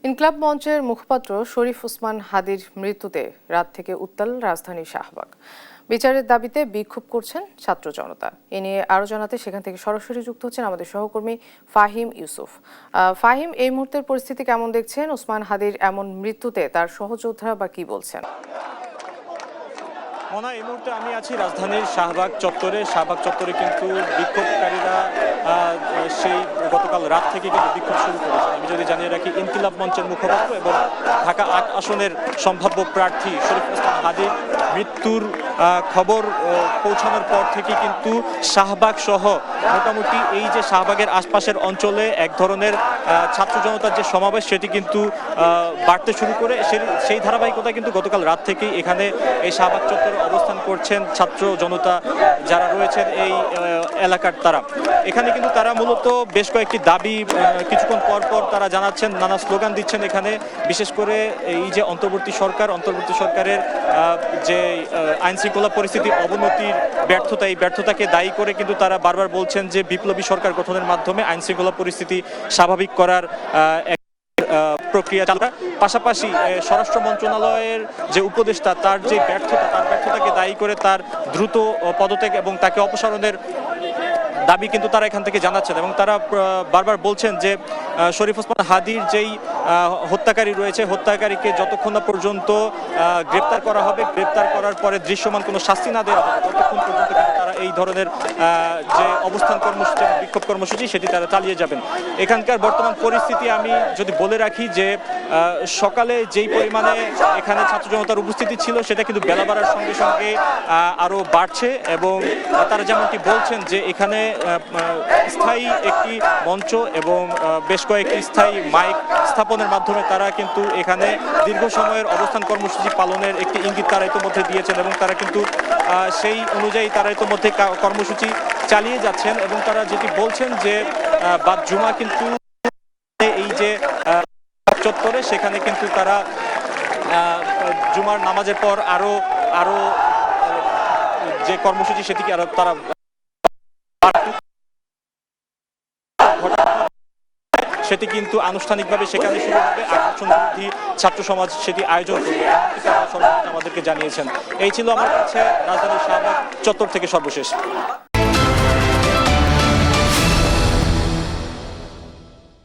ইনকিলাব মঞ্চের মুখপাত্র শরীফ ওসমান হাদীর মৃত্যুতে রাত থেকে উত্তাল রাজধানীর শাহবাগ। বিচারের দাবিতে বিক্ষোভ করছেন ছাত্র জনতা। এ নিয়ে আরও জানাতে সেখান থেকে সরাসরি যুক্ত হচ্ছেন আমাদের সহকর্মী ফাহিম ইউসুফ। ফাহিম, এই মুহূর্তের পরিস্থিতি কেমন দেখছেন? ওসমান হাদীর এমন মৃত্যুতে তার সহযোদ্ধারা বা কি বলছেন? মনে এই মুহূর্তে আমি আছি রাজধানীর শাহবাগ চত্বরে। শাহবাগ চত্বরে কিন্তু বিক্ষোভকারীরা সেই গতকাল রাত থেকে কিন্তু বিক্ষোভ শুরু করেছে। আমি যদি জানিয়ে রাখি, ইনকিলাব মঞ্চের মুখপাত্র এবং ঢাকা ৮ আসনের সম্ভাব্য প্রার্থী শরীফ ওসমান হাদীর মৃত্যুর খবর পৌঁছানোর পর থেকে কিন্তু শাহবাগ সহ মোটামুটি এই যে শাহবাগের আশপাশের অঞ্চলে এক ধরনের ছাত্র জনতার যে সমাবেশ সেটি কিন্তু বাড়তে শুরু করে। সেই ধারাবাহিকতায় কিন্তু গতকাল রাত থেকেই এখানে এই শাহবাগ চত্বরে অবস্থান করছেন ছাত্র জনতা যারা রয়েছেন এই এলাকার। এখানে কিন্তু তারা মূলত বেশ কয়েকটি দাবি কিছুক্ষণ পর পর তারা জানাচ্ছেন, নানা স্লোগান দিচ্ছেন এখানে। বিশেষ করে এই যে অন্তর্বর্তী সরকারের যে আইন শৃঙ্খলা পরিস্থিতি অবনতির ব্যর্থতা, এই ব্যর্থতাকে দায়ী করে কিন্তু তারা বারবার বলছেন যে বিপ্লবী সরকার গঠনের মাধ্যমে আইন শৃঙ্খলা পরিস্থিতি স্বাভাবিক করার প্রক্রিয়া চালু। পাশাপাশি স্বরাষ্ট্র মন্ত্রণালয়ের যে উপদেষ্টা, তার যে ব্যর্থতাকে দায়ী করে তার দ্রুত পদত্যাগ এবং তাকে অপসারণের দাবি কিন্তু তারা এখান থেকে জানাচ্ছেন। এবং তারা বারবার বলছেন যে শরীফ ওসমান হাদীর যেই হত্যাকারী রয়েছে, হত্যাকারীকে যতক্ষণ না পর্যন্ত গ্রেপ্তার করা হবে, গ্রেপ্তার করার পরে দৃশ্যমান কোনো শাস্তি না দেওয়া হবে, ততক্ষণ পর্যন্ত তারা এই ধরনের যে অবস্থান কর্মসূচি, বিক্ষোভ কর্মসূচি সেটি তারা চালিয়ে যাবেন। এখানকার বর্তমান পরিস্থিতি আমি যদি বলে রাখি যে সকালে যেই পরিমাণে এখানে ছাত্র জনতার উপস্থিতি ছিল সেটা কিন্তু বেলা বাড়ার সঙ্গে সঙ্গে আরও বাড়ছে। এবং তারা যেমনটি বলছেন যে এখানে স্থায়ী একটি মঞ্চ এবং বেশ কয়েকটি স্থায়ী মাইক স্থাপনের মাধ্যমে তারা কিন্তু এখানে দীর্ঘ সময়ের অবস্থান কর্মসূচি পালনের একটি ইঙ্গিত তারা ইতোমধ্যে দিয়েছেন। এবং তারা কিন্তু সেই অনুযায়ী তারা ইতোমধ্যে কর্মসূচি চালিয়ে যাচ্ছেন। এবং তারা যেটি বলছেন যে বাদ জুমা কিন্তু এই যে চত্বরে সেখানে কিন্তু তারা জুমার নামাজের পর আরো যে কর্মসূচি সেটিকে আরো তারা সেটি কিন্তু আনুষ্ঠানিকভাবে সেখানে শুরু হবে। আকর্ষণ বিরোধী ছাত্র সমাজ সেটি আয়োজন করবে, তারা সর্বশেষ আমাদেরকে জানিয়েছেন। এই ছিল আমার কাছে রাজধানীর শাহবাগ চত্বর থেকে সর্বশেষ।